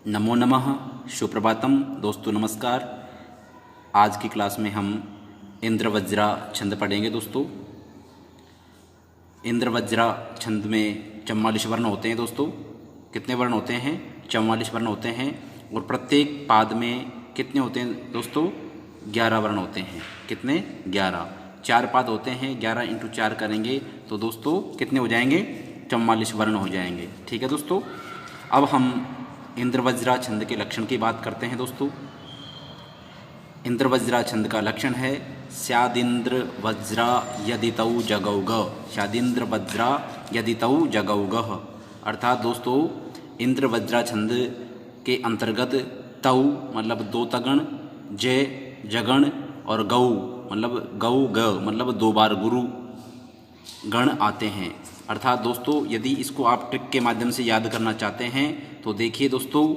नमो नमः। सुप्रभातम दोस्तों, नमस्कार। आज की क्लास में हम इंद्र वज्रा छंद पढ़ेंगे दोस्तों। इंद्र वज्रा छंद में 44 वर्ण होते हैं दोस्तों। कितने वर्ण होते हैं? 44 वर्ण होते हैं। और प्रत्येक पाद में कितने होते हैं दोस्तों? 11 वर्ण होते हैं। कितने? 11। 4 पाद होते हैं, 11 × 4 करेंगे तो दोस्तों कितने हो जाएंगे? 44 वर्ण हो जाएंगे। ठीक है दोस्तों। अब हम इंद्र वज्रा छंद के लक्षण की बात करते हैं दोस्तों। इंद्र वज्रा छंद का लक्षण है स्यादिंद्र वज्रा यदितौ जगौग। स्यादिंद्र वज्रा यदितौ जगौग। अर्थात दोस्तों इंद्र वज्रा छंद के अंतर्गत तौ मतलब 2 तगण, जय जगण और गौ मतलब गौ ग मतलब 2 बार गुरु गण आते हैं। अर्थात दोस्तों यदि इसको आप ट्रिक के माध्यम से याद करना चाहते हैं तो देखिए दोस्तों,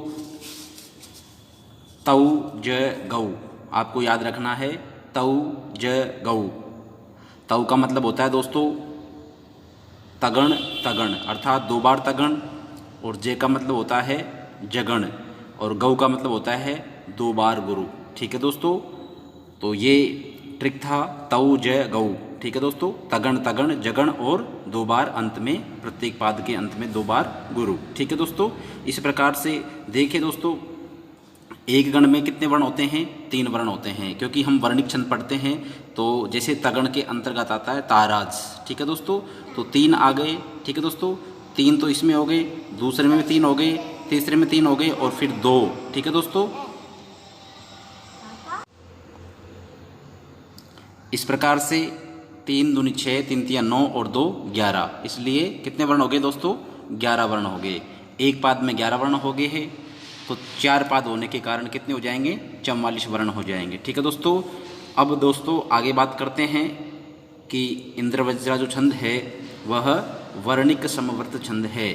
तौ ज गौ आपको याद रखना है। तौ ज गौ। तौ का मतलब होता है दोस्तों तगण तगण, अर्थात 2 बार तगण। और जे का मतलब होता है जगण। और गौ का मतलब होता है 2 बार गुरु। ठीक है दोस्तों। तो ये ट्रिक था तौ ज गौ। ठीक है दोस्तों। तगण तगण जगण और 2 बार अंत में, प्रत्येक पाद के अंत में 2 बार गुरु। ठीक है दोस्तों। इस प्रकार से देखिए दोस्तों, एक गण में कितने वर्ण होते हैं? 3 वर्ण होते हैं। क्योंकि हम वर्णिक छंद पढ़ते हैं तो जैसे तगण के अंतर्गत आता है ताराज। ठीक है दोस्तों। तो 3 आ गए। ठीक है दोस्तों। 3 तो इसमें हो गए, दूसरे में भी 3 हो गए, तीसरे में 3 हो गए और फिर 2। ठीक है दोस्तों। इस प्रकार से 3 दूनी 6, 3 तिया 9 और 2 11। इसलिए कितने वर्ण हो गए दोस्तों? 11 वर्ण हो गए। एक पाद में 11 वर्ण हो गए हैं तो 4 पाद होने के कारण कितने हो जाएंगे? 44 वर्ण हो जाएंगे। ठीक है दोस्तों। अब दोस्तों आगे बात करते हैं कि इंद्र वज्रा जो छंद है वह वर्णिक समवर्त छंद है।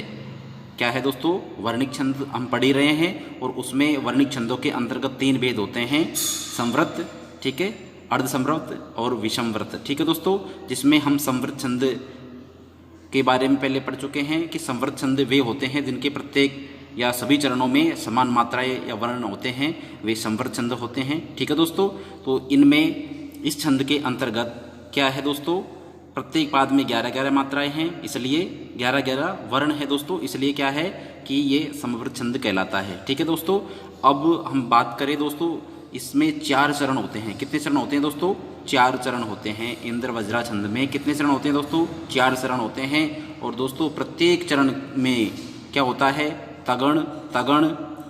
क्या है दोस्तों? वर्णिक छंद हम पढ़ ही रहे हैं और उसमें वर्णिक छंदों के अंतर्गत 3 भेद होते हैं, समवृत, ठीक है, अर्ध समवृत और विषमवृत। ठीक है दोस्तों। जिसमें हम समवृत छंद के बारे में पहले पढ़ चुके हैं कि समवृत छंद वे होते हैं जिनके प्रत्येक या सभी चरणों में समान मात्राएं या वर्ण होते हैं, वे समवृत छंद होते हैं। ठीक है दोस्तों। तो इनमें इस छंद के अंतर्गत क्या है दोस्तों? प्रत्येक पाद में 11-11 मात्राएं हैं, इसलिए 11-11 वर्ण है दोस्तों। इसलिए क्या है कि ये समवृत छंद कहलाता है। ठीक है दोस्तों। अब हम बात करें दोस्तों, इसमें 4 चरण होते हैं। कितने चरण होते हैं दोस्तों? 4 चरण होते हैं। इंद्र वज्रा छंद में कितने चरण होते हैं दोस्तों? 4 चरण होते हैं। और दोस्तों प्रत्येक चरण में क्या होता है? तगण तगण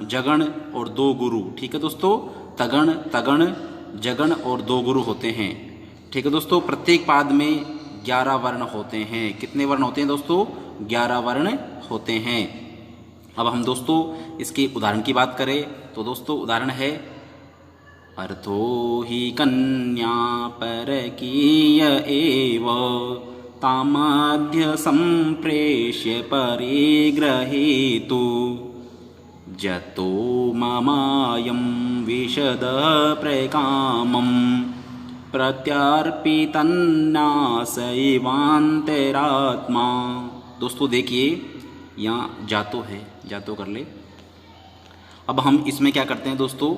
जगण और 2 गुरु। ठीक है दोस्तों। तगण तगण जगण और 2 गुरु होते हैं। ठीक है दोस्तों। प्रत्येक पाद में 11 वर्ण होते हैं। कितने वर्ण होते हैं दोस्तों? 11 वर्ण होते हैं। अब हम दोस्तों इसके उदाहरण की बात करें तो दोस्तों उदाहरण है अर्थो हि कन्या परकीय एव तामाद्य संप्रेष्य परिग्रहीतु जतो ममायं विशद प्रकामं प्रत्यार्पितन्नासैवान्तरात्मा। दोस्तों देखिए यहाँ जातो है, जातो कर ले। अब हम इसमें क्या करते हैं दोस्तों?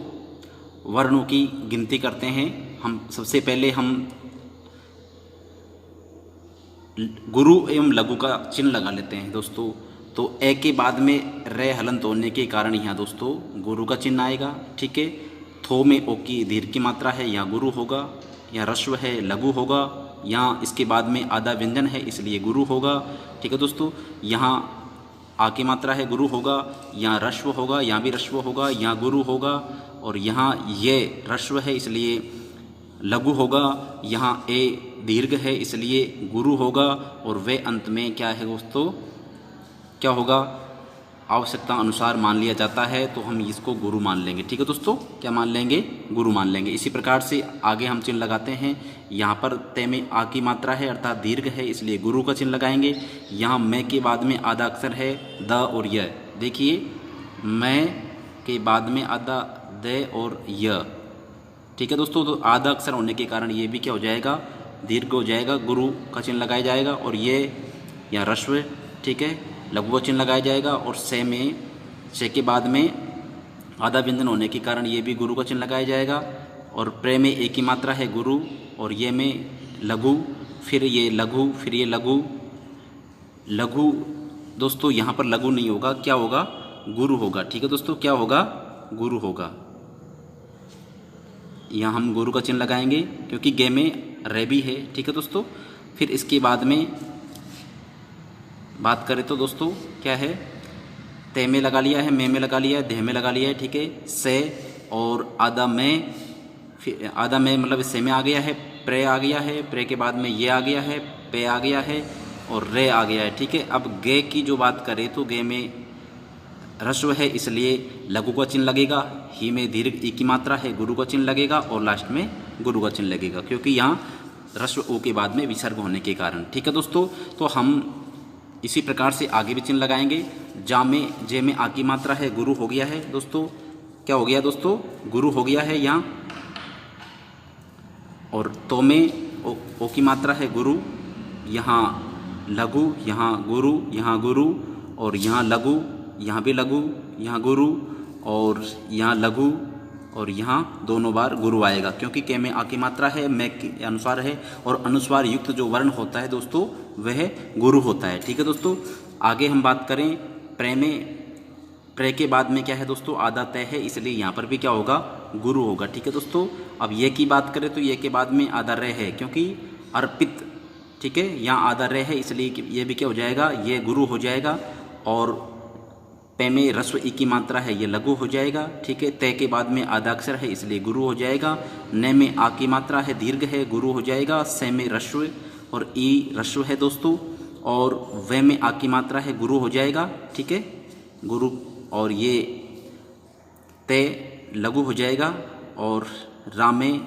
वर्णों की गिनती करते हैं। हम सबसे पहले हम गुरु एवं लघु का चिन्ह लगा लेते हैं दोस्तों। तो ए के बाद में रे हलंत होने के कारण यहाँ दोस्तों गुरु का चिन्ह आएगा। ठीक है। थो में ओ की दीर्घ की मात्रा है, यहाँ गुरु होगा। यहाँ रश्व है, लघु होगा। यहाँ इसके बाद में आधा व्यंजन है, इसलिए गुरु होगा। ठीक है दोस्तों। यहाँ आ की मात्रा है, गुरु होगा। यहाँ रश्व होगा, यहाँ भी रश्व होगा, यहाँ गुरु होगा। और यहाँ ये रश्व है इसलिए लघु होगा। यहाँ ए दीर्घ है इसलिए गुरु होगा। और वे अंत में क्या है दोस्तों? क्या होगा? आवश्यकता अनुसार मान लिया जाता है तो हम इसको गुरु मान लेंगे। ठीक है दोस्तों। क्या मान लेंगे? गुरु मान लेंगे। इसी प्रकार से आगे हम चिन्ह लगाते हैं। यहाँ पर तय में आ की मात्रा है अर्थात दीर्घ है, इसलिए गुरु का चिन्ह लगाएंगे। यहाँ मैं के बाद में आधा अक्षर है द और य। देखिए मैं के बाद में आधा द और य। ठीक है दोस्तों। तो आधा अक्षर होने के कारण ये भी क्या हो जाएगा? दीर्घ हो जाएगा। गुरु का चिन्ह लगाया जाएगा। और ये यहाँ रश्व, ठीक है, लघु चिन्ह लगाया जाएगा। और से में से के बाद में आधा व्यंजन होने के कारण ये भी गुरु का चिन्ह लगाया जाएगा। और प्रे में एक ही मात्रा है गुरु, और ये में लघु, फिर ये लघु, फिर ये लघु। लघु दोस्तों यहाँ पर लघु नहीं होगा, क्या होगा, गुरु होगा। ठीक है दोस्तों, क्या होगा, गुरु होगा। यहाँ हम गुरु का चिन्ह लगाएंगे क्योंकि गे में रे भी है। ठीक है दोस्तों, फिर इसके बाद में बात करें तो दोस्तों क्या है, ते में लगा लिया है, में लगा लिया है, देह में लगा लिया है। ठीक है, से और आधा में, फिर आधा में मतलब से में आ गया है, प्रे आ गया है, प्रे के बाद में ये आ गया है, पे आ गया है और रे आ गया है। ठीक है, अब गे की जो बात करें तो गे में ह्रस्व है इसलिए लघु का चिन्ह लगेगा, ही में दीर्घ ई की मात्रा है, गुरु का चिन्ह लगेगा और लास्ट में गुरु का चिन्ह लगेगा क्योंकि यहाँ ह्रस्व ओ के बाद में विसर्ग होने के कारण। ठीक है दोस्तों, तो हम इसी प्रकार से आगे भी चिन्ह लगाएंगे। जा में, जे में आ की मात्रा है, गुरु हो गया है दोस्तों, क्या हो गया दोस्तों, गुरु हो गया है यहाँ। और तो में ओ की मात्रा है गुरु, यहाँ लघु, यहाँ गुरु, यहाँ गुरु और यहाँ लघु, यहाँ भी लघु, यहाँ गुरु और यहाँ लघु और यहाँ दोनों बार गुरु आएगा क्योंकि के में आ की मात्रा है, मैं के अनुसार है और अनुस्वार युक्त जो वर्ण होता है दोस्तों वह गुरु होता है। ठीक है दोस्तों, आगे हम बात करें प्रे में, प्रे के बाद में क्या है दोस्तों, आधा तय है इसलिए यहाँ पर भी क्या होगा, गुरु होगा। ठीक है दोस्तों, अब ये की बात करें तो ये के बाद में आधा रे है क्योंकि अर्पित। ठीक है, यहाँ आधा रे है इसलिए ये भी क्या हो जाएगा, ये गुरु हो जाएगा। और पे में ह्रस्व ई की मात्रा है, ये लघु हो जाएगा। ठीक है, तय के बाद में आधा अक्षर है इसलिए गुरु हो जाएगा। न में आ की मात्रा है, दीर्घ है, गुरु हो जाएगा। से में ह्रस्व और ई ह्रस्व है दोस्तों, और वे में आ की मात्रा है, गुरु हो जाएगा। ठीक है, गुरु, और ये तय लघु हो जाएगा। और रा में,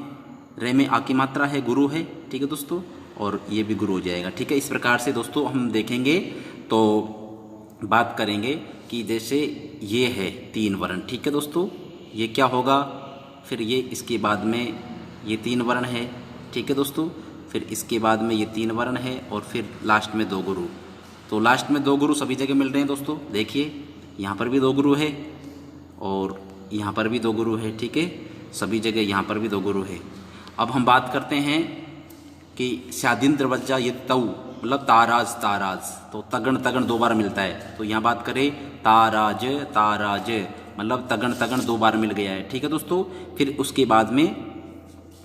रे में आ की मात्रा है, गुरु है। ठीक है दोस्तों, और ये भी गुरु हो जाएगा। ठीक है, इस प्रकार से दोस्तों हम देखेंगे तो बात करेंगे कि जैसे ये है 3 वर्ण। ठीक है दोस्तों, ये क्या होगा, फिर ये इसके बाद में ये 3 वर्ण है। ठीक है दोस्तों, फिर इसके बाद में ये 3 वर्ण है और फिर लास्ट में 2 गुरु। तो लास्ट में 2 गुरु सभी जगह मिल रहे हैं दोस्तों, देखिए यहाँ पर भी 2 गुरु है और यहाँ पर भी 2 गुरु है। ठीक है, सभी जगह यहाँ पर भी 2 गुरु है। अब हम बात करते हैं कि स्यादिंद्र वज्जा ये तऊ मतलब ताराज, ताराज तो तगण, तगण 2 बार मिलता है। तो यहाँ बात करें ताराज, ताराज मतलब तगण, तगण 2 बार मिल गया है। ठीक है दोस्तों, फिर उसके बाद में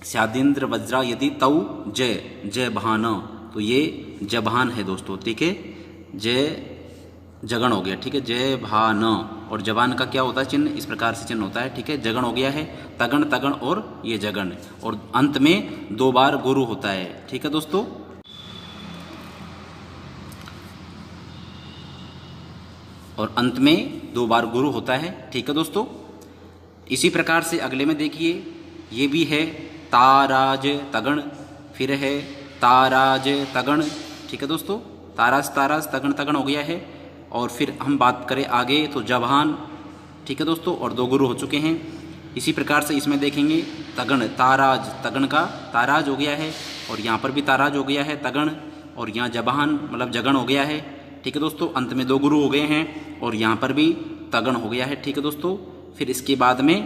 स्यादिंद्र वज्रा यदि तऊ जय, जय भान, तो ये जभान है दोस्तों। ठीक है, जय जगण हो गया। ठीक है, जय भान, और जबान का क्या होता है चिन्ह, इस प्रकार से चिन्ह होता है। ठीक है, जगण हो गया है, तगण, तगण और ये जगण, और अंत में 2 बार गुरु होता है। ठीक है दोस्तों, और अंत में 2 बार गुरु होता है। ठीक है दोस्तों, इसी प्रकार से अगले में देखिए, ये भी है ताराज तगण, फिर है ताराज तगण। ठीक है दोस्तों, ताराज, ताराज, तगण, तगण हो गया है। और फिर हम बात करें आगे तो जबान। ठीक है दोस्तों, और 2 गुरु हो चुके हैं। इसी प्रकार से इसमें देखेंगे तगण, ताराज, तगण का ताराज हो गया है और यहाँ पर भी ताराज हो गया है तगण, और यहाँ जबान मतलब जगण हो गया है। ठीक है दोस्तों, अंत में 2 गुरु हो गए हैं और यहाँ पर भी तगण हो गया है। ठीक है दोस्तों, फिर इसके बाद में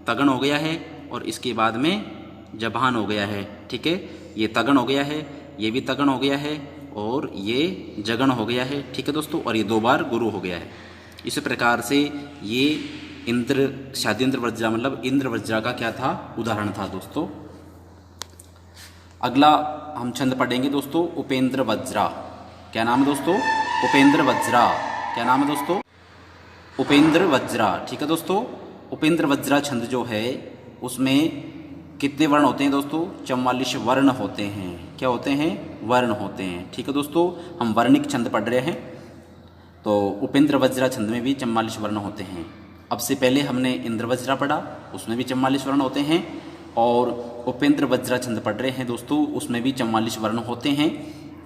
तगण हो गया है और इसके बाद में जबान हो गया है। ठीक है, ये तगण हो गया है, ये भी तगण हो गया है और ये जगण हो गया है। ठीक है दोस्तों, और ये 2 बार गुरु हो गया है। इस प्रकार से ये इंद्र, शादिंद्र वज्रा मतलब इंद्र वज्रा का क्या था, उदाहरण था दोस्तों। अगला हम छंद पढ़ेंगे दोस्तों, उपेंद्र वज्रा। क्या नाम है दोस्तों, उपेंद्र वज्रा। क्या नाम है दोस्तों, उपेंद्र वज्रा। ठीक है दोस्तों, उपेंद्र वज्रा छंद जो है उसमें कितने वर्ण होते हैं दोस्तों, 44 वर्ण होते हैं। क्या होते हैं, वर्ण होते हैं। ठीक है दोस्तों, हम वर्णिक छंद पढ़ रहे हैं तो उपेंद्र वज्रा छंद में भी 44 वर्ण होते हैं। अब से पहले हमने इंद्र वज्रा पढ़ा, उसमें भी 44 वर्ण होते हैं, और उपेंद्र वज्रा छंद पढ़ रहे हैं दोस्तों, उसमें भी 44 वर्ण होते हैं।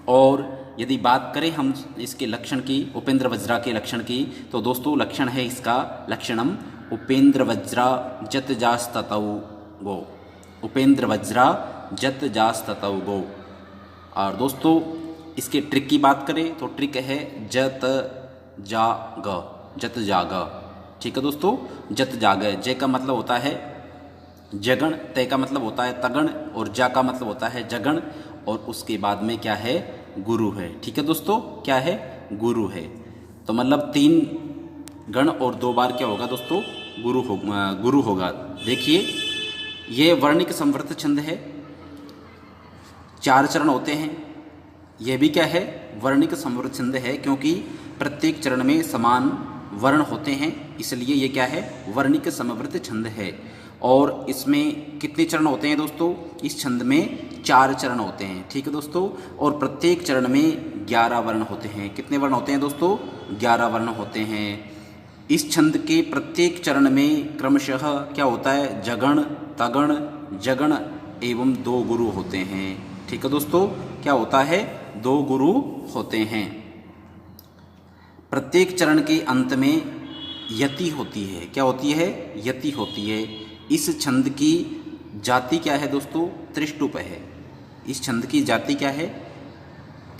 और यदि बात करें हम इसके लक्षण की, उपेंद्र वज्रा के लक्षण की, तो दोस्तों लक्षण है इसका, लक्षणम उपेंद्र वज्रा जत जास ततौ गो, उपेंद्र वज्रा जत जास ततौ गो। और दोस्तों इसके ट्रिक की बात करें तो ट्रिक है जत जा ग, जत जाग। ठीक है दोस्तों। जत जागय, जय का मतलब होता है जगण, तय का मतलब होता है तगण, और जा का मतलब होता है जगण, और उसके बाद में क्या है, गुरु है। ठीक है दोस्तों, क्या है, गुरु है। तो मतलब 3 गण और 2 बार क्या होगा दोस्तों, गुरु होगा। देखिए ये वर्णिक संवृत छंद है, 4 चरण होते हैं। यह भी क्या है, वर्णिक संवृत छंद है, क्योंकि प्रत्येक चरण में समान वर्ण होते हैं, इसलिए ये क्या है, वर्णिक समवृत छंद है। और इसमें कितने चरण होते हैं दोस्तों, इस छंद में 4 चरण होते हैं। ठीक है दोस्तों, और प्रत्येक चरण में 11 वर्ण होते हैं। कितने वर्ण होते हैं दोस्तों, 11 वर्ण होते हैं। इस छंद के प्रत्येक चरण में क्रमशः क्या होता है, जगण, तगण, जगण एवं 2 गुरु होते हैं। ठीक है दोस्तों, क्या होता है, 2 गुरु होते हैं। प्रत्येक चरण के अंत में यति होती है। क्या होती है, यति होती है। इस छंद की जाति क्या है दोस्तों, त्रिष्टुप है। इस छंद की जाति क्या है,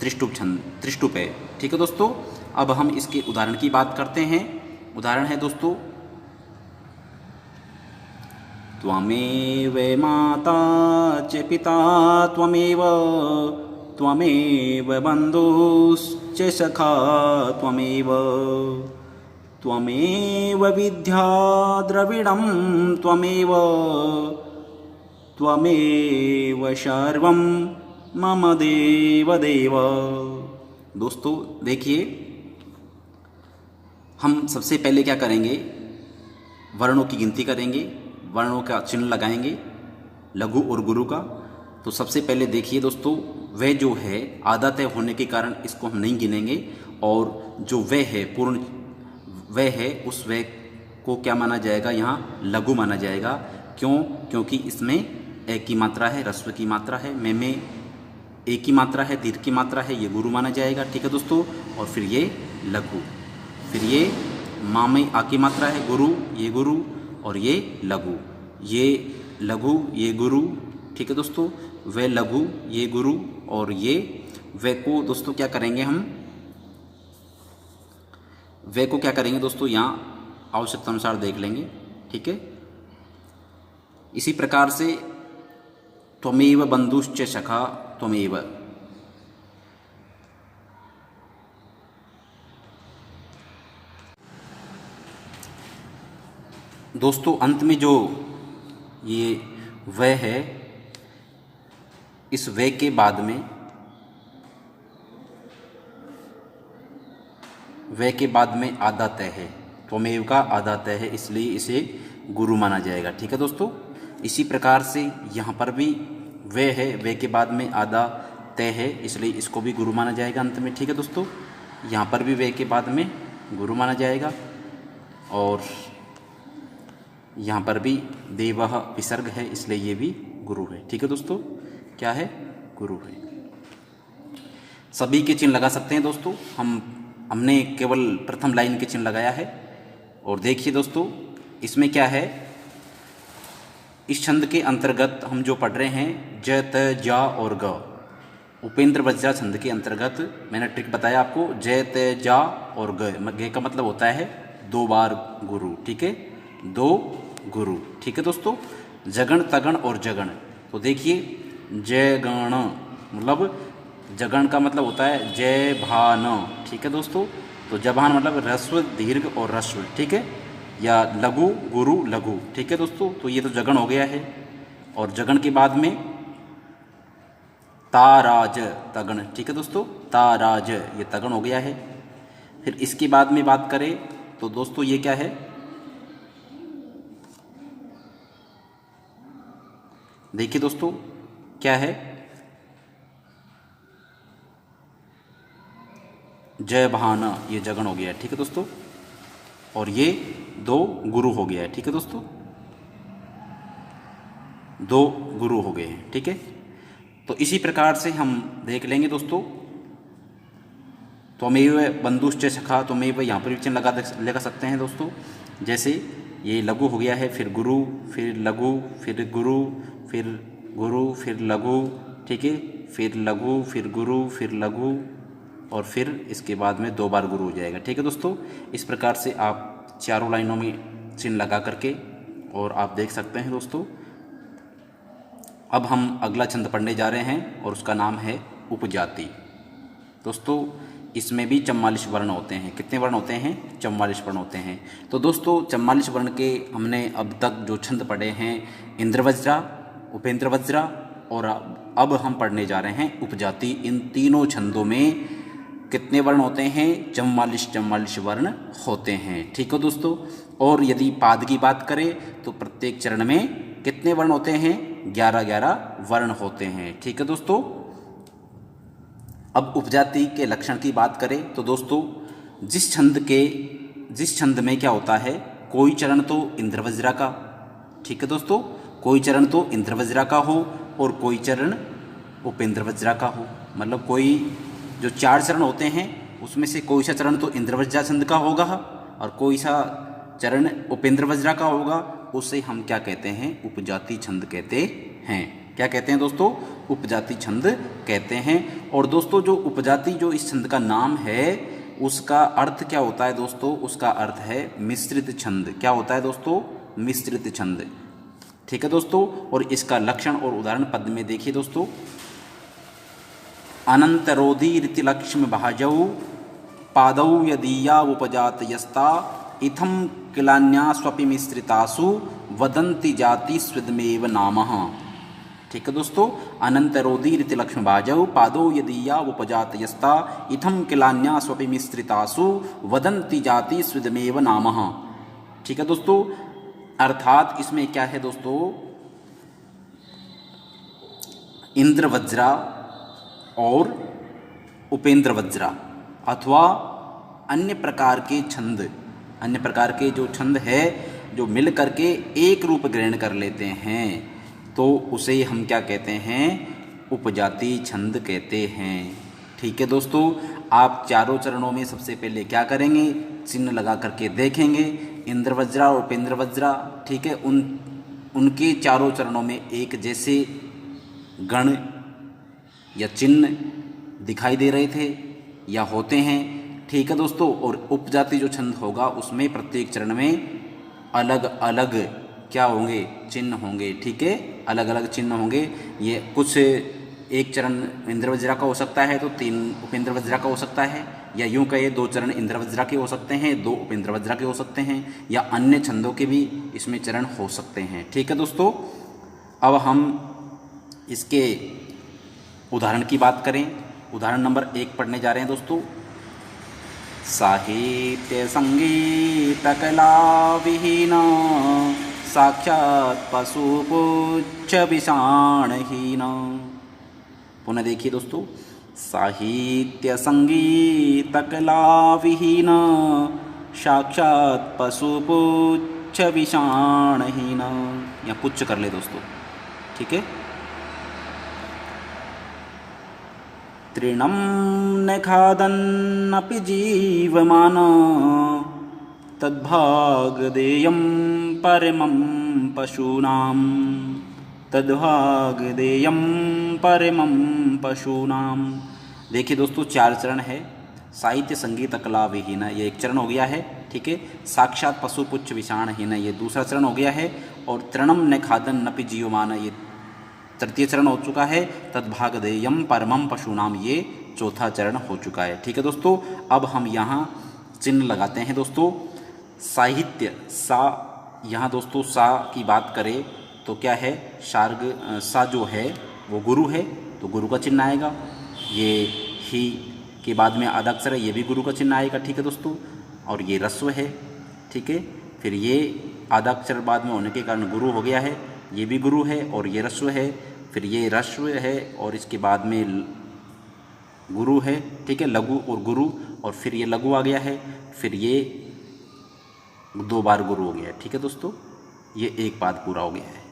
त्रिष्टुप छंद, त्रिष्टुप है। ठीक है दोस्तों, अब हम इसके उदाहरण की बात करते हैं। उदाहरण है दोस्तों, त्वमेव माता च पिता त्वमेव, त्वमेव बन्धुश्च सखा त्वमेव, त्वमेव विद्या द्रविणं त्वमेव, त्वमेव सर्वं मम देव देव। दोस्तों देखिए, हम सबसे पहले क्या करेंगे, वर्णों की गिनती करेंगे, वर्णों का चिन्ह लगाएंगे, लघु और गुरु का। तो सबसे पहले देखिए दोस्तों, वह जो है आधा तय होने के कारण इसको हम नहीं गिनेंगे, और जो वह है पूर्ण वह है, उस वह को क्या माना जाएगा, यहाँ लघु माना जाएगा। क्यों, क्योंकि इसमें ए की मात्रा है, ह्रस्व की मात्रा है, में ए की मात्रा है, दीर्घ की मात्रा है, ये गुरु माना जाएगा। ठीक है दोस्तों, और फिर ये लघु, फिर ये माँ में आ की मात्रा है, गुरु, ये गुरु, और ये लघु, ये लघु, ये गुरु। ठीक है दोस्तों, वे लघु, ये गुरु, और ये वे को दोस्तों क्या करेंगे हम, वे को क्या करेंगे दोस्तों, यहाँ आवश्यकता अनुसार देख लेंगे। ठीक है, इसी प्रकार से त्वमेव बंधुश्च सखा त्वमेव, दोस्तों अंत में जो ये वह है, इस वह के बाद में, वह के बाद में आधा तय है, त्वमेव का आधा तय है, इसलिए इसे गुरु माना जाएगा। ठीक है दोस्तों, इसी प्रकार से यहाँ पर भी वह है, वह के बाद में आधा तय है, इसलिए इसको भी गुरु माना जाएगा अंत में। ठीक है दोस्तों, यहाँ पर भी वह के बाद में गुरु माना जाएगा, और यहाँ पर भी देवः विसर्ग है, इसलिए ये भी गुरु है। ठीक है दोस्तों, क्या है, गुरु है। सभी के चिन्ह लगा सकते हैं दोस्तों, हमने केवल प्रथम लाइन के चिन्ह लगाया है। और देखिए दोस्तों, इसमें क्या है, इस छंद के अंतर्गत हम जो पढ़ रहे हैं, ज त जा और ग, उपेंद्र वज्रा छंद के अंतर्गत मैंने ट्रिक बताया आपको, ज त जा और ग का मतलब होता है 2 बार गुरु। ठीक है, 2 गुरु। ठीक है दोस्तों, जगण, तगण और जगण। तो देखिए, जगण मतलब जगण का मतलब होता है जय भान। ठीक है दोस्तों, तो जभान मतलब ह्रस्व, दीर्घ और ह्रस्व। ठीक है, या लघु, गुरु, लघु। ठीक है दोस्तों, तो ये तो जगण हो गया है। और जगण के बाद में ताराज, तगण। ठीक है दोस्तों, ताराज, ये तगण हो गया है। फिर इसके बाद में बात करें तो दोस्तों ये क्या है, देखिए दोस्तों क्या है, जय भाना, ये जगण हो गया है। ठीक है दोस्तों, और ये 2 गुरु हो गया है। ठीक है दोस्तों, 2 गुरु हो गए हैं। ठीक है, तो इसी प्रकार से हम देख लेंगे दोस्तों, त्वमेव बंधुश्च सखा, त्वमेव यहाँ पर भी चिन्ह लगा सकते हैं दोस्तों। जैसे ये लघु हो गया है, फिर गुरु, फिर लघु, फिर गुरु, फिर गुरु, फिर लघु। ठीक है, फिर लघु, फिर गुरु, फिर लघु, और फिर इसके बाद में 2 बार गुरु हो जाएगा। ठीक है दोस्तों, इस प्रकार से आप चारों लाइनों में चिन्ह लगा करके, और आप देख सकते हैं दोस्तों। अब हम अगला छंद पढ़ने जा रहे हैं और उसका नाम है उपजाति। दोस्तों इसमें भी 44 वर्ण होते हैं। कितने वर्ण होते हैं? 44 वर्ण होते हैं। तो दोस्तों 44 वर्ण के हमने अब तक जो छंद पढ़े हैं, इंद्रवज्रा, उपेंद्र वज्रा, और अब हम पढ़ने जा रहे हैं उपजाति। इन तीनों छंदों में कितने वर्ण होते हैं? 44 वर्ण होते हैं। ठीक है दोस्तों। और यदि पाद की बात करें तो प्रत्येक चरण में कितने वर्ण होते हैं? 11 वर्ण होते हैं। ठीक है दोस्तों। अब उपजाति के लक्षण की बात करें तो दोस्तों जिस छंद में क्या होता है, कोई चरण तो इंद्रवज्रा का, ठीक है दोस्तों, कोई चरण तो इंद्रवज्रा का हो और कोई चरण उपेंद्र वज्रा का हो। मतलब कोई जो 4 चरण होते हैं उसमें से कोई सा चरण तो इंद्रवज्रा छंद का होगा और कोई सा चरण उपेंद्र वज्रा का होगा, उसे हम क्या कहते हैं? उपजाति छंद कहते हैं। क्या कहते हैं दोस्तों? उपजाति छंद कहते हैं। और दोस्तों जो उपजाति, जो इस छंद का नाम है, उसका अर्थ क्या होता है दोस्तों? उसका अर्थ है मिश्रित छंद। क्या होता है दोस्तों? मिश्रित छंद। ठीक है दोस्तों। और इसका लक्षण और उदाहरण पद में देखिए दोस्तों। अनंतरोधी रीतिलक्ष्म भाजौ पादौ यदीया उपजात यस्ता इथम किलान्यास्वपि मिश्रितासु वदन्ति जाति स्विदमेव नामः। ठीक है दोस्तों। अनंतरोधी रीतिलक्ष्म भाजौ पादौ यदीया उपजात यस्ता इथम किलान्यास्वपि मिश्रितासु वदन्ति जाति स्विदमेव नामः। ठीक है दोस्तों। अर्थात इसमें क्या है दोस्तों? इंद्रवज्रा और उपेंद्र वज्रा अथवा अन्य प्रकार के छंद, अन्य प्रकार के जो छंद है जो मिल करके एक रूप ग्रहण कर लेते हैं, तो उसे हम क्या कहते हैं? उपजाति छंद कहते हैं। ठीक है दोस्तों। आप चारों चरणों में सबसे पहले क्या करेंगे? चिन्ह लगा करके देखेंगे इंद्रवज्रा और उपेंद्र वज्रा। ठीक है। उनके चारों चरणों में एक जैसे गण या चिन्ह दिखाई दे रहे थे या होते हैं। ठीक है दोस्तों। और उपजाति जो छंद होगा उसमें प्रत्येक चरण में अलग अलग क्या होंगे? चिन्ह होंगे। ठीक है। अलग अलग चिन्ह होंगे। ये कुछ एक चरण इंद्रवज्रा का हो सकता है तो 3 उपेंद्र वज्रा का हो सकता है, या यूं कहे 2 चरण इंद्रवज्रा के हो सकते हैं, 2 उपेंद्र वज्रा के हो सकते हैं, या अन्य छंदों के भी इसमें चरण हो सकते हैं। ठीक है दोस्तों। अब हम इसके उदाहरण की बात करें। उदाहरण नंबर 1 पढ़ने जा रहे हैं दोस्तों। साहित्य संगीत कला विहीना साक्षात पशुपुच्छ विषाणहीना। पुनः देखिए दोस्तों। साहित्य संगीत कला विहीना साक्षात पशुपुच्छ विषाणहीना। या पुच्छ कर ले दोस्तों। ठीक है। तृणं न खादन्नपि जीवमान तद्भागदेयं परमं पशूनां, तद्भागदेयं परमं पशूनां। देखिए दोस्तों 4 चरण है। साहित्य संगीत कला विहीना ये एक चरण हो गया है। ठीक है। साक्षात पशुपुच्छ विषाणहीना ये दूसरा चरण हो गया है। और तृणम न खादन्नपि जीवमान ये तृतीय चरण हो चुका है। तद्भागदेयम परमं पशूनाम ये चौथा चरण हो चुका है। ठीक है दोस्तों। अब हम यहाँ चिन्ह लगाते हैं दोस्तों। साहित्य सा, यहाँ दोस्तों सा की बात करें तो क्या है? शार्ग सा जो है वो गुरु है, तो गुरु का चिन्ह आएगा। ये ही के बाद में आधा अक्षर है, ये भी गुरु का चिन्ह आएगा। ठीक है दोस्तों। और ये ह्रस्व है। ठीक है। फिर ये आधा अक्षर बाद में होने के कारण गुरु हो गया है, ये भी गुरु है और ये ह्रस्व है। फिर ये ह्रस्व है और इसके बाद में गुरु है। ठीक है। लघु और गुरु, और फिर ये लघु आ गया है, फिर ये 2 बार गुरु हो गया है। ठीक है दोस्तों। ये एक पाद पूरा हो गया है।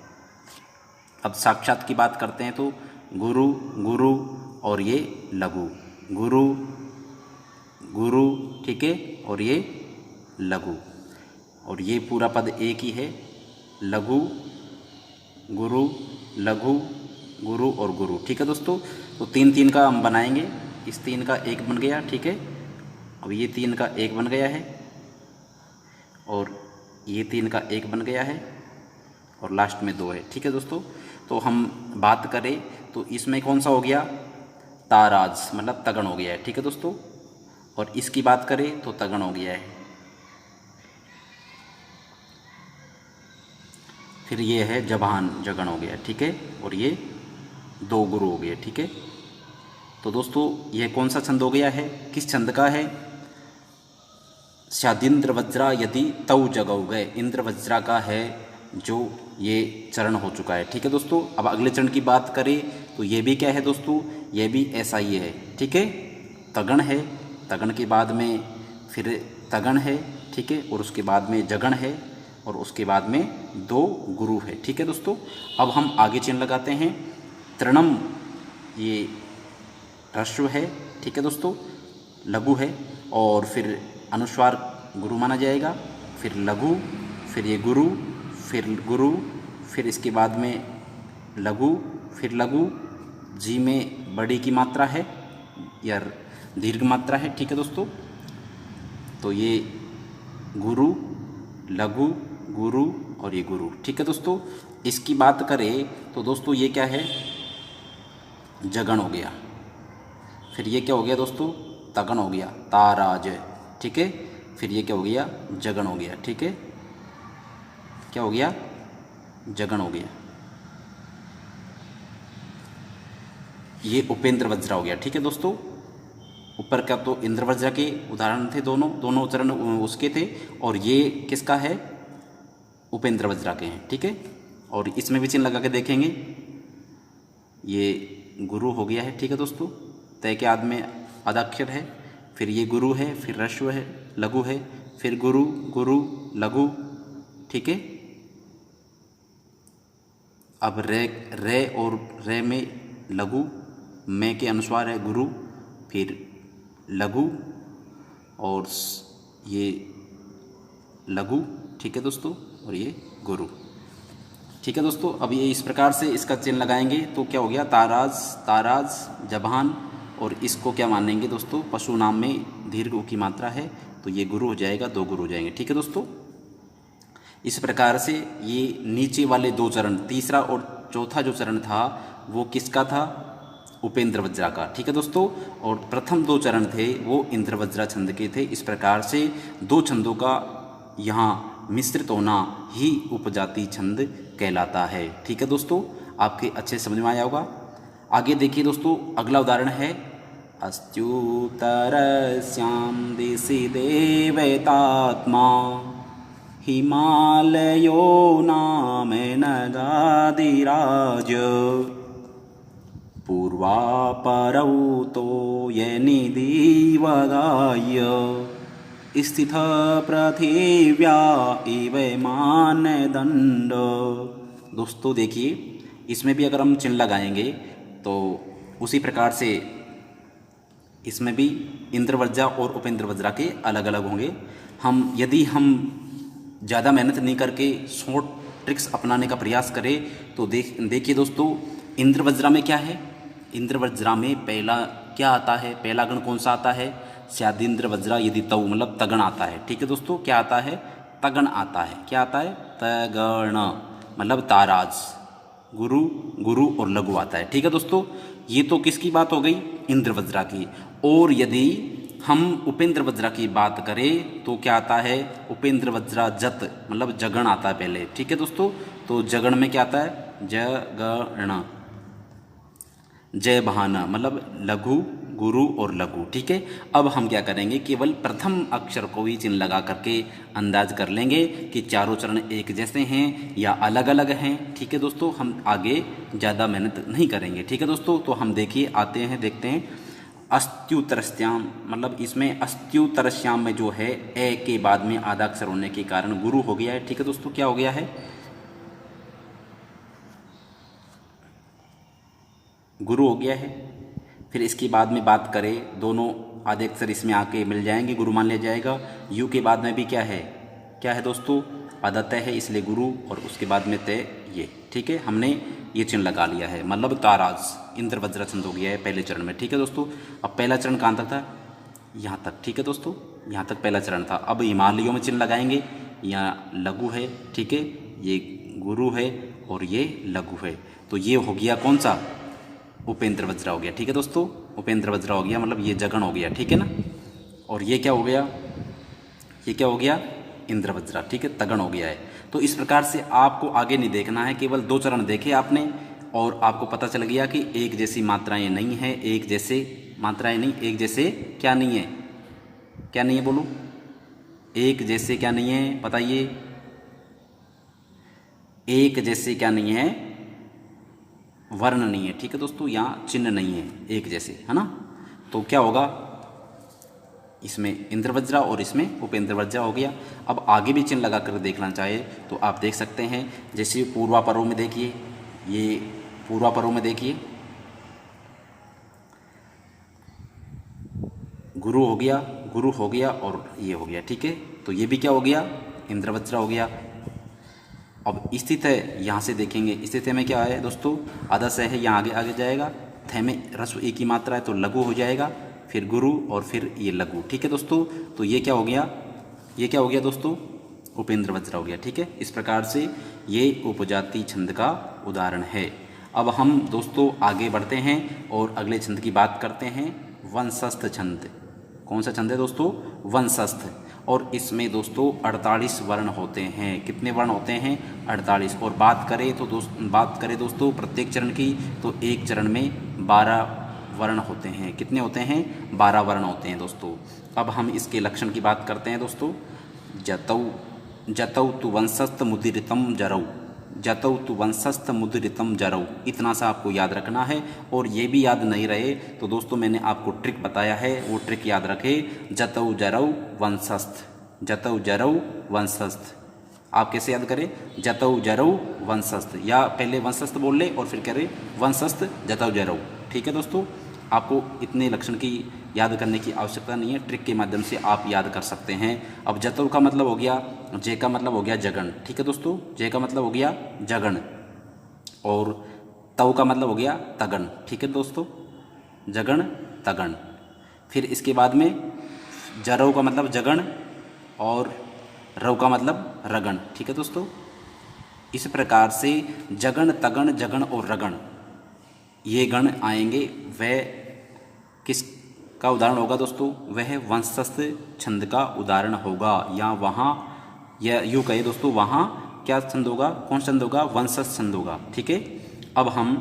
अब साक्षात की बात करते हैं तो गुरु गुरु और ये लघु, गुरु गुरु। ठीक है। और ये लघु, और ये पूरा पद एक ही है। लघु गुरु लघु गुरु और गुरु। ठीक है दोस्तों। तो 3 का हम बनाएंगे। इस 3 का 1 बन गया। ठीक है। अब ये 3 का 1 बन गया है। और ये 3 का 1 बन गया है और लास्ट में 2 है। ठीक है दोस्तों, तो हम बात करें तो इसमें कौन सा हो गया, ताराज मतलब तगन हो गया है। ठीक है दोस्तों, और इसकी बात करें तो तगन हो गया है। फिर ये है जबान, जगन हो गया। ठीक है, और ये 2 गुरु हो गए। ठीक है, तो दोस्तों ये कौन सा छंद हो गया है, किस छंद का है, शादिंद्र वज्रा यदि तव जगौ गए, इंद्र वज्रा का है जो ये चरण हो चुका है। ठीक है दोस्तों, अब अगले चरण की बात करें तो ये भी क्या है दोस्तों, ये भी ऐसा ही है। ठीक है, तगण है, तगण के बाद में फिर तगण है। ठीक है, और उसके बाद में जगण है और उसके बाद में 2 गुरु है। ठीक है दोस्तों, अब हम आगे चिन्ह लगाते हैं। तृणम ये ह्रस्व है। ठीक है दोस्तों, लघु है, और फिर अनुस्वार गुरु माना जाएगा, फिर लघु, फिर ये गुरु, फिर गुरु, फिर इसके बाद में लघु, फिर लघु, जी में बड़ी की मात्रा है या दीर्घ मात्रा है। ठीक है दोस्तों, तो ये गुरु, लघु, गुरु और ये गुरु। ठीक है दोस्तों, इसकी बात करें तो दोस्तों ये क्या है, जगन हो गया। फिर ये क्या हो गया दोस्तों, तगन हो गया, ताराज। ठीक है, फिर ये क्या हो गया, जगन हो गया। ठीक है, क्या हो गया, जगन हो गया। ये उपेंद्र वज्रा हो गया। ठीक है दोस्तों, ऊपर का तो इंद्र वज्रा के उदाहरण थे, दोनों उच्चारण उसके थे, और ये किसका है, उपेंद्र वज्रा के हैं। ठीक है, और इसमें भी चिन्ह लगा के देखेंगे, ये गुरु हो गया है। ठीक है दोस्तों, तय के आद में आदाक्षर है, फिर ये गुरु है, फिर ह्रस्व है, लघु है, फिर गुरु, गुरु, लघु। ठीक है, अब रे और रे में लघु, में के अनुस्वार है गुरु, फिर लघु और ये लघु। ठीक है दोस्तों, और ये गुरु। ठीक है दोस्तों, अब ये इस प्रकार से इसका चिन्ह लगाएंगे तो क्या हो गया, ताराज, ताराज, जबान, और इसको क्या मानेंगे दोस्तों, पशु नाम में दीर्घ उ की मात्रा है तो ये गुरु हो जाएगा, 2 गुरु हो जाएंगे। ठीक है दोस्तों, इस प्रकार से ये नीचे वाले 2 चरण, तीसरा और चौथा जो चरण था वो किसका था, उपेंद्र वज्रा का। ठीक है दोस्तों, और प्रथम 2 चरण थे वो इंद्र वज्रा छंद के थे। इस प्रकार से 2 छंदों का यहाँ मिश्रित होना ही उपजाति छंद कहलाता है। ठीक है दोस्तों, आपके अच्छे समझ में आया होगा। आगे देखिए दोस्तों, अगला उदाहरण है, अस्त्युत्तरस्यां दिशि देवतात्मा हिमालयो नाम नगादिराज पूर्वापरौ तो यनिदिवगाय स्थित पृथिव्या इव मानदंड। दोस्तों देखिए, इसमें भी अगर हम चिन्ह लगाएंगे तो उसी प्रकार से इसमें भी इंद्र वज्रा और उपेंद्र वज्रा के अलग अलग होंगे। यदि हम ज़्यादा मेहनत नहीं करके शॉर्ट ट्रिक्स अपनाने का प्रयास करें तो देखिए दोस्तों, इंद्र वज्रा में क्या है, इंद्र वज्रा में पहला क्या आता है, पहला गण कौन सा आता है, शादिंद्र वज्रा यदि तव मतलब तगण आता है। ठीक है दोस्तों, क्या आता है, तगण आता है। क्या आता है, तगण मतलब ताराज, गुरु, गुरु और लघु आता है। ठीक है दोस्तों, ये तो किसकी बात हो गई, इंद्र वज्रा की। और यदि हम उपेंद्र वज्रा की बात करें तो क्या आता है, उपेंद्र वज्रा जत मतलब जगण आता है पहले। ठीक है दोस्तों, तो जगण में क्या आता है, जगण, जय बहाना मतलब लघु, गुरु और लघु। ठीक है, अब हम क्या करेंगे, केवल प्रथम अक्षर को ही चिन्ह लगा करके अंदाज कर लेंगे कि चारों चरण एक जैसे हैं या अलग अलग हैं। ठीक है दोस्तों, हम आगे ज़्यादा मेहनत नहीं करेंगे। ठीक है दोस्तों, तो हम देखिए आते हैं, देखते हैं। अस्त्युतरस्याम मतलब इसमें अस्त्युतरस्याम में जो है ए के बाद में आधा अक्षर होने के कारण गुरु हो गया है। ठीक है दोस्तों, क्या हो गया है, गुरु हो गया है। फिर इसके बाद में बात करें, दोनों आधे अक्षर इसमें आके मिल जाएंगे, गुरु मान लिया जाएगा। यू के बाद में भी क्या है, क्या है दोस्तों, आधा तय है इसलिए गुरु, और उसके बाद में तय ये। ठीक है, हमने ये चिन्ह लगा लिया है, मतलब ताराज, इंद्र वज्रा छंद हो गया है पहले चरण में। ठीक है दोस्तों, अब पहला चरण कहाँ तक था, यहाँ तक। ठीक है दोस्तों, यहाँ तक पहला चरण था। अब हिमालयों में चिन्ह लगाएंगे, यहाँ लघु है, ठीक है, ये गुरु है और ये लघु है। तो ये हो गया कौन सा, उपेंद्र वज्रा हो गया, ठीक है दोस्तों, उपेंद्र वज्रा हो गया, मतलब ये जगन हो गया, ठीक है ना। और ये क्या हो गया, ये क्या हो गया, इंद्र वज्रा, ठीक है, तगन हो गया है। तो इस प्रकार से आपको आगे नहीं देखना है, केवल 2 चरण देखे आपने और आपको पता चल गया कि एक जैसी मात्राएं नहीं है, एक जैसे मात्राएं नहीं, एक जैसे क्या नहीं है, क्या नहीं है बोलो, एक जैसे क्या नहीं है, बताइए, एक जैसे क्या नहीं है, वर्ण नहीं है, ठीक है दोस्तों, यहाँ चिन्ह नहीं है एक जैसे, है ना। तो क्या होगा, इसमें इंद्र वज्रा और इसमें उपेंद्र वज्रा हो गया। अब आगे भी चिन्ह लगा कर देखना चाहे तो आप देख सकते हैं, जैसे पूर्वापरों में देखिए, ये पूर्वापरों में देखिए गुरु हो गया, गुरु हो गया और ये हो गया, ठीक है। तो ये भी क्या हो गया, इंद्र वज्रा हो गया। अब स्थित है, यहाँ से देखेंगे स्थित में क्या है दोस्तों, आधा स है, यहाँ आगे आगे जाएगा, थ में रस्व एक ही मात्रा है तो लघु हो जाएगा, फिर गुरु और फिर ये लघु, ठीक है दोस्तों। तो ये क्या हो गया, ये क्या हो गया दोस्तों, उपेंद्र वज्रा हो गया, ठीक है। इस प्रकार से ये उपजाति छंद का उदाहरण है। अब हम दोस्तों आगे बढ़ते हैं और अगले छंद की बात करते हैं, वंशस्थ छंद। कौन सा छंद है दोस्तों, वंशस्थ। और इसमें दोस्तों 48 वर्ण होते हैं। कितने वर्ण होते हैं, 48। और बात करें दोस्तों प्रत्येक चरण की, तो एक चरण में 12 वर्ण होते हैं। कितने होते हैं, 12 वर्ण होते हैं दोस्तों। अब हम इसके लक्षण की बात करते हैं दोस्तों। जतौ तु वंशस्थ मुद्रितम जरौ, जतौ तु वंशस्थ मुद्रितम जरौ, इतना सा आपको याद रखना है। और ये भी याद नहीं रहे तो दोस्तों मैंने आपको ट्रिक बताया है, वो ट्रिक याद रखे, जतौ जरौ वंशस्थ, जतौ जरौ वंशस्थ। आप कैसे याद करें, जतौ जरौ वंशस्थ, या पहले वंशस्थ बोल ले और फिर करें वंशस्थ जतौ जरौ, ठीक है दोस्तों। आपको इतने लक्षण की याद करने की आवश्यकता नहीं है, ट्रिक के माध्यम से आप याद कर सकते हैं। अब जतौ का मतलब हो गया, जे का मतलब हो गया जगन, ठीक है दोस्तों, जे का मतलब हो गया जगन, और तव का मतलब हो गया तगन, ठीक है दोस्तों, जगन तगन। फिर इसके बाद में जरौ का मतलब जगन और रव का मतलब रगन, ठीक है दोस्तों। इस प्रकार से जगन तगन जगन और रगन ये गण आएंगे, वह किस का उदाहरण होगा दोस्तों, वह वंशस्थ छंद का उदाहरण होगा। या वहाँ, या यूँ कहे दोस्तों, वहाँ क्या छंद होगा, कौन छंद होगा, वंशस्थ छंद होगा, ठीक है। अब हम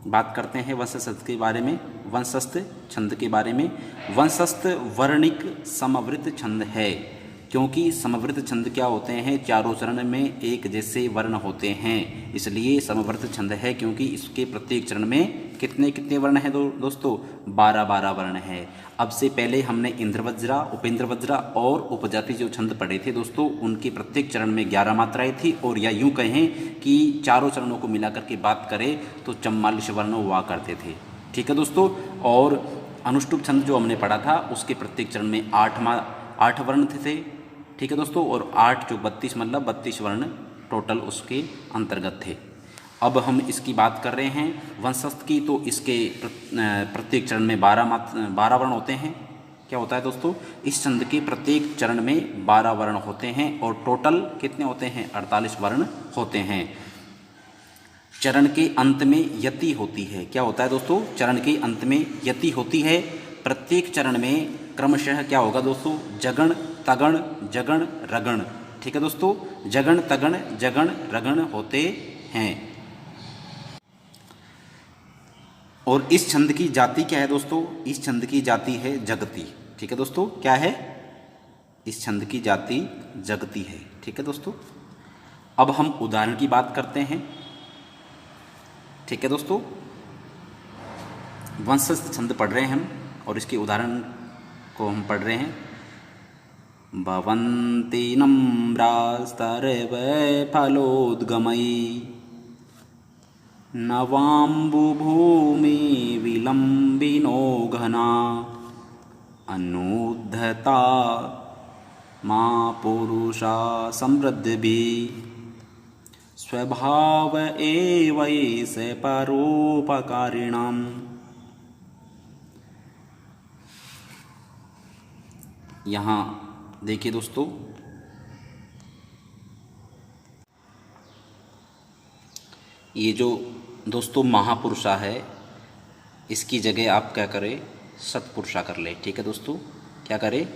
बात करते हैं वंशस्थ के बारे में, वंशस्थ छंद के बारे में। वंशस्थ वर्णिक समवृत छंद है, क्योंकि समवृत छंद क्या होते हैं, चारों चरण में एक जैसे वर्ण होते हैं, इसलिए समवृत छंद है। क्योंकि इसके प्रत्येक चरण में कितने कितने वर्ण हैं दोस्तों, 12 वर्ण हैं। अब से पहले हमने इंद्र वज्रा, उपेंद्र वज्रा और उपजाति जो छंद पढ़े थे दोस्तों, उनके प्रत्येक चरण में 11 मात्राएं थी। और या यूँ कहें कि चारों चरणों को मिलाकर के बात करें तो 44 वर्ण हुआ करते थे, ठीक है दोस्तों। और अनुष्टुप छंद जो हमने पढ़ा था, उसके प्रत्येक चरण में 8 वर्ण थे, ठीक है दोस्तों। और 8 जो 32 मतलब 32 वर्ण टोटल उसके अंतर्गत थे। अब हम इसकी बात कर रहे हैं वंशस्थ की, तो इसके प्रत्येक चरण में 12 वर्ण होते हैं। क्या होता है दोस्तों, इस छंद के प्रत्येक चरण में 12 वर्ण होते हैं और टोटल कितने होते हैं, 48 वर्ण होते हैं। चरण के अंत में यति होती है। क्या होता है दोस्तों, चरण के अंत में यति होती है। प्रत्येक चरण में क्रमशः क्या होगा दोस्तों, जगण तगण जगण रगण, ठीक है दोस्तों, जगण तगण जगण रगण होते हैं। और इस छंद की जाति क्या है दोस्तों, इस छंद की जाति है जगती, ठीक है दोस्तों। क्या है, इस छंद की जाति जगती है, ठीक है दोस्तों। अब हम उदाहरण की बात करते हैं, ठीक है दोस्तों। वंशस्थ छंद पढ़ रहे हैं हम और इसके उदाहरण को हम पढ़ रहे हैं। भवन्ति नम्रास्तर्वै फलोद्गमयी नवाम्बुभूमि विलम्बिनो घना अनुद्धता मा पुरुषा समृद्धिभिः स्वभाव एवैष परोपकारिणाम्। यहाँ देखिए दोस्तों, ये जो दोस्तों महापुरुषा है, इसकी जगह आप क्या करें, सत्पुरुषा कर ले। ठीक है दोस्तों, क्या करें,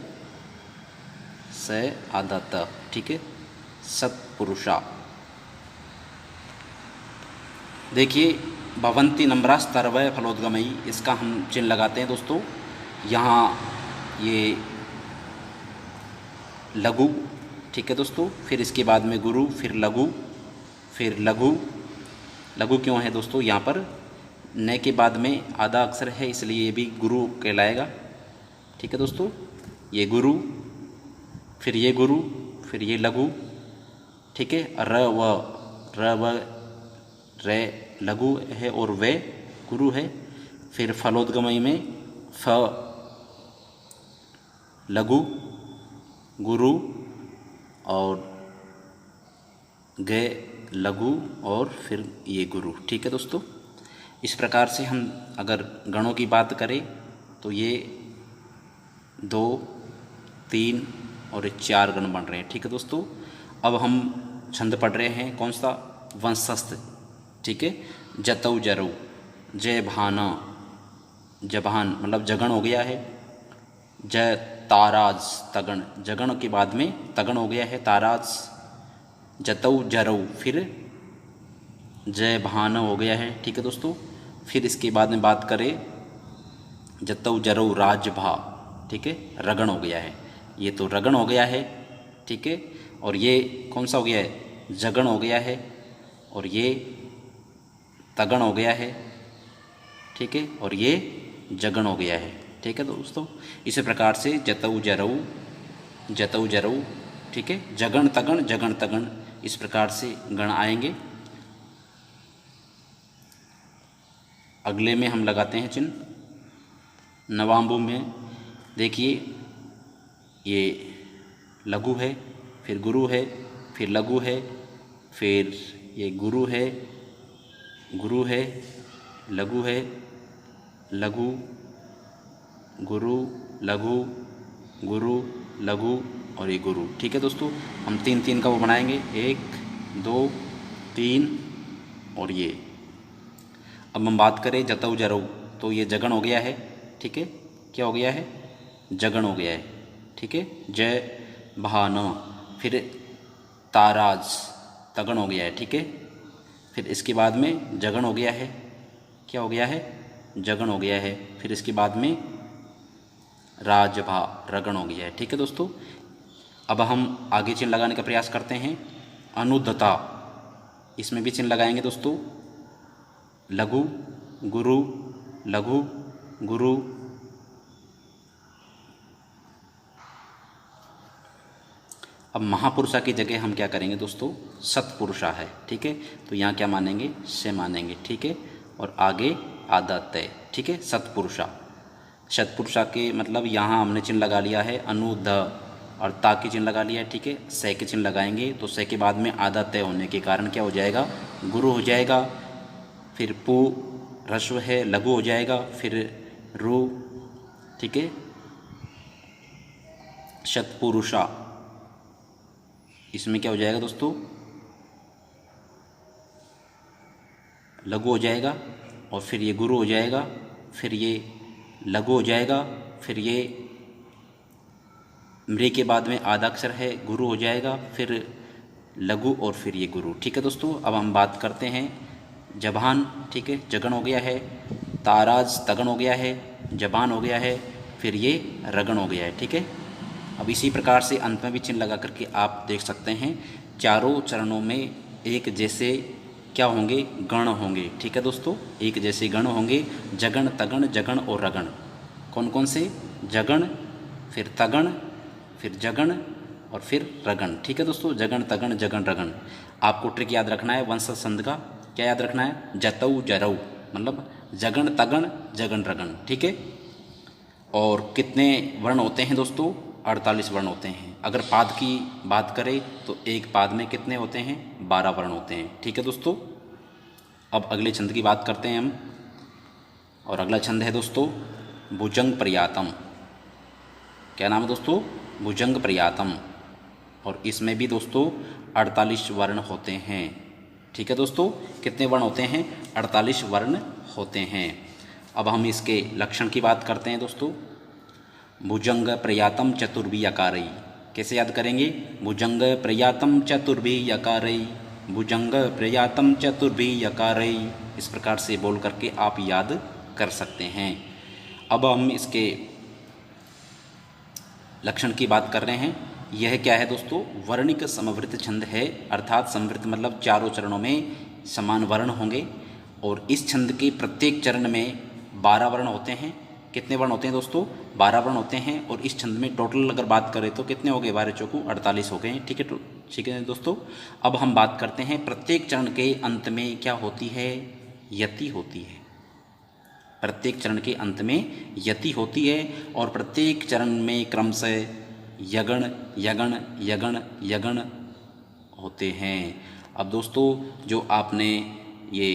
स आधा त, ठीक है, सत्पुरुषा। देखिए भवंती नम्रास तरवय फलोद्गमयी, इसका हम चिन्ह लगाते हैं दोस्तों। यहाँ ये लघु, ठीक है दोस्तों, फिर इसके बाद में गुरु, फिर लघु, फिर लघु। लघु क्यों है दोस्तों, यहाँ पर न के बाद में आधा अक्षर है, इसलिए ये भी गुरु कहलाएगा। ठीक है दोस्तों, ये गुरु, फिर ये गुरु, फिर ये लघु, ठीक है, र व रे लघु है और वे गुरु है। फिर फलोद्गमयी में फ लघु, गुरु और ग लघु और फिर ये गुरु। ठीक है दोस्तों, इस प्रकार से हम अगर गणों की बात करें तो ये 2, 3 और 4 गण बन रहे हैं। ठीक है दोस्तों, अब हम छंद पढ़ रहे हैं, कौन सा, वंशस्थ। ठीक है, जतौ जरौ, जय भाना, जभान मतलब जगण हो गया है। जय ताराज, तगण, जगण के बाद में तगण हो गया है, ताराज। जतौ जरौ, फिर जय भान हो गया है। ठीक है दोस्तों, फिर इसके बाद में बात करें जतौ जरौ राजभा, ठीक है, रगण हो गया है, ये तो रगण हो गया है। ठीक है, और ये कौन सा हो गया है, जगण हो गया है, और ये तगण हो गया है। ठीक है, और ये जगण हो गया है। ठीक है दोस्तों, इसी प्रकार से जतौ जरौ, जतौ जरौ, ठीक है, जगण तगण, जगण तगण, इस प्रकार से गण आएंगे। अगले में हम लगाते हैं चिन्ह नवाम्बु में। देखिए ये लघु है, फिर गुरु है, फिर लघु है, फिर ये गुरु है, गुरु है, लघु है, लघु, गुरु, लघु, गुरु, लघु और ये गुरु। ठीक है दोस्तों, हम 3-3 का वो बनाएंगे, 1, 2, 3 और ये। अब हम बात करें जतौ जरौ, तो ये जगण हो गया है। ठीक है, क्या हो गया है, जगण हो गया है। ठीक है, जय भाना, फिर ताराज, तगण हो गया है। ठीक है, फिर इसके बाद में जगण हो गया है, क्या हो गया है, जगण हो गया है। फिर इसके बाद में राजभा, रगण हो गया है। ठीक है दोस्तों, अब हम आगे चिन्ह लगाने का प्रयास करते हैं। अनुद्धता, इसमें भी चिन्ह लगाएंगे दोस्तों, लघु, गुरु, लघु, गुरु, अब महापुरुषा की जगह हम क्या करेंगे दोस्तों, सत्पुरुषा है। ठीक है, तो यहाँ क्या मानेंगे, से मानेंगे। ठीक है, और आगे आधा तय। ठीक है, सत्पुरुषा, सत्पुरुषा के मतलब यहाँ हमने चिन्ह लगा लिया है अनुद और ता की चिन्ह लगा लिया है। ठीक है, से के चिन्ह लगाएंगे तो से के बाद में आधा तय होने के कारण क्या हो जाएगा, गुरु हो जाएगा। फिर पु ह्रस्व है, लघु हो जाएगा, फिर रु। ठीक है, सत्पुरुषा, इसमें क्या हो जाएगा दोस्तों, लघु हो जाएगा, और फिर ये गुरु हो जाएगा, फिर ये लघु हो जाएगा, फिर ये मृ के बाद में आधा अक्षर है, गुरु हो जाएगा, फिर लघु और फिर ये गुरु। ठीक है दोस्तों, अब हम बात करते हैं जबान। ठीक है, जगण हो गया है, ताराज तगण हो गया है, जबान हो गया है, फिर ये रगण हो गया है। ठीक है, अब इसी प्रकार से अंत में भी चिन्ह लगा करके आप देख सकते हैं, चारों चरणों में एक जैसे क्या होंगे, गण होंगे। ठीक है दोस्तों, एक जैसे गण होंगे, जगण, तगण, जगण और रगण। कौन कौन से, जगण, फिर तगण, फिर जगण और फिर रगण। ठीक है दोस्तों, जगण, तगण, जगण, रगण। आपको ट्रिक याद रखना है वंश संध का, क्या याद रखना है, जतौ जरौ मतलब जगण, तगण, जगण, रगण। ठीक है, और कितने वर्ण होते हैं दोस्तों, 48 वर्ण होते हैं। अगर पाद की बात करें तो एक पाद में कितने होते हैं, 12 वर्ण होते हैं। ठीक है दोस्तों, अब अगले छंद की बात करते हैं हम, और अगला छंद है दोस्तों भुजंग प्रयातम। क्या नाम है दोस्तों, भुजंग प्रयातम, और इसमें भी दोस्तों 48 वर्ण होते हैं। ठीक है दोस्तों, कितने वर्ण होते हैं? 48 वर्ण होते हैं। अब हम इसके लक्षण की बात करते हैं दोस्तों। भुजंग प्रयातम चतुर्भी यकारई, कैसे याद करेंगे? भुजंग प्रयातम चतुर्भी यकारई, भुजंग प्रयातम चतुर्भी यकारई, इस प्रकार से बोल करके आप याद कर सकते हैं। अब हम इसके लक्षण की बात कर रहे हैं। यह क्या है दोस्तों? वर्णिक समवृत छंद है, अर्थात समवृत मतलब चारों चरणों में समान वर्ण होंगे और इस छंद के प्रत्येक चरण में 12 वर्ण होते हैं। कितने वर्ण होते हैं दोस्तों? 12 वर्ण होते हैं। और इस छंद में टोटल अगर बात करें तो कितने हो गए? 12 चौको 48 हो गए। ठीक है दोस्तों। अब हम बात करते हैं प्रत्येक चरण के अंत में क्या होती है? यति होती है। प्रत्येक चरण के अंत में यति होती है और प्रत्येक चरण में क्रमशः यगण यगण यगण यगण होते हैं। अब दोस्तों जो आपने ये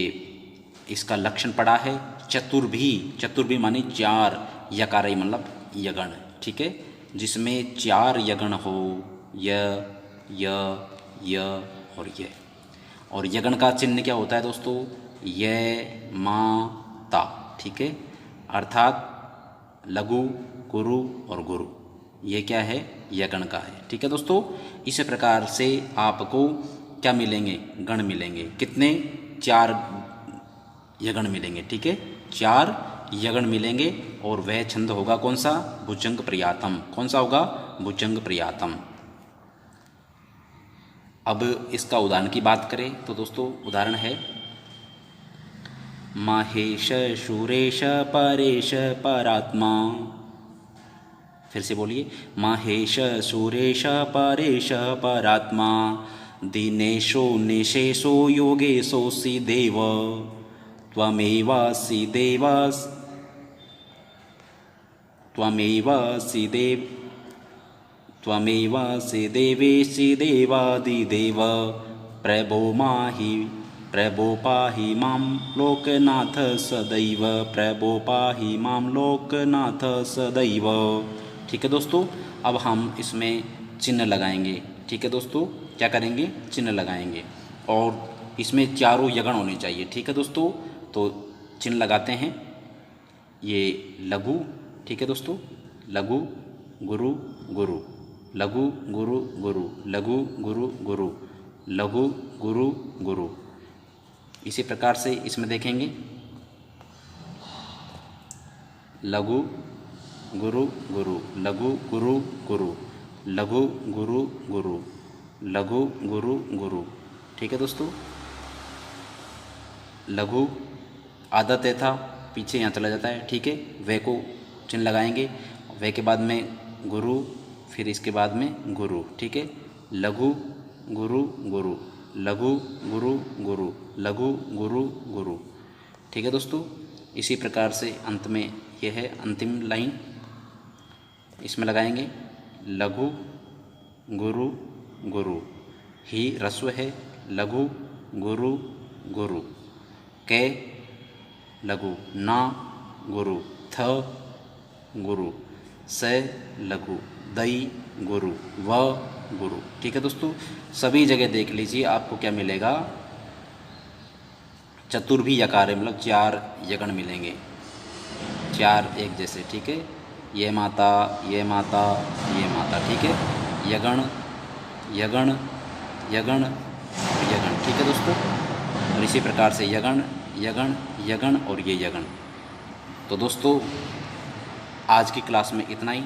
इसका लक्षण पढ़ा है चतुर्भी, चतुर्भी माने 4, यकारई मतलब यगण, ठीक है, जिसमें 4 यगण हो, य और य। और यगण का चिन्ह क्या होता है दोस्तों? य मा ता, ठीक है, अर्थात लघु गुरु और गुरु, ये क्या है? यगण का है। ठीक है दोस्तों, इस प्रकार से आपको क्या मिलेंगे? गण मिलेंगे। कितने? 4 यगण मिलेंगे। ठीक है, 4 यगण मिलेंगे और वह छंद होगा कौन सा? भुजंग प्रयातम। कौन सा होगा? भुजंग प्रयातम। अब इसका उदाहरण की बात करें तो दोस्तों उदाहरण है माहेश शूरेश परेश परात्मा। फिर से बोलिए, माहेश शूरेश परेश परात्मा, दिनेशो निशेषो योगेशोऽसि देव, त्वमेवासि देवास् त्वमेवासि देव त्वमेवासि देवेशि देवादिदेव, प्रभो पाहि मां लोकनाथ सदैव, प्रभो पाहि मां लोकनाथ सदैव। ठीक है दोस्तों, अब हम इसमें चिन्ह लगाएंगे। ठीक है दोस्तों, क्या करेंगे? चिन्ह लगाएंगे और इसमें चारों यगण होने चाहिए। ठीक है दोस्तों, तो चिन्ह लगाते हैं। ये लघु, ठीक है दोस्तों, लघु गुरु गुरु, लघु गुरु गुरु, लघु गुरु गुरु, लघु गुरु गुरु। इसी प्रकार से इसमें देखेंगे लघु गुरु गुरु, लघु गुरु गुरु, लघु गुरु गुरु, लघु गुरु गुरु। ठीक है दोस्तों, लघु आदत है था पीछे यहाँ चला जाता है। ठीक है, वे को चिन्ह लगाएंगे, वे के बाद में गुरु, फिर इसके बाद में गुरु। ठीक है, लघु गुरु गुरु, लघु गुरु गुरु, लघु गुरु गुरु। ठीक है दोस्तों, इसी प्रकार से अंत में यह है अंतिम लाइन, इसमें लगाएंगे लघु गुरु गुरु, ही रस्व है, लघु गुरु गुरु, के लघु, ना गुरु, थ गुरु, स लघु, दई गुरु, व गुरु। ठीक है दोस्तों, सभी जगह देख लीजिए आपको क्या मिलेगा? चतुर्भी यकार मतलब 4 यगण मिलेंगे, 4 एक जैसे। ठीक है, ये माता, ये माता, ये माता। ठीक है, यगण यगण यगण यगण। ठीक है दोस्तों, और इसी प्रकार से यगण यगण यगण और ये यगण। तो दोस्तों आज की क्लास में इतना ही।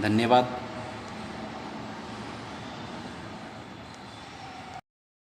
धन्यवाद।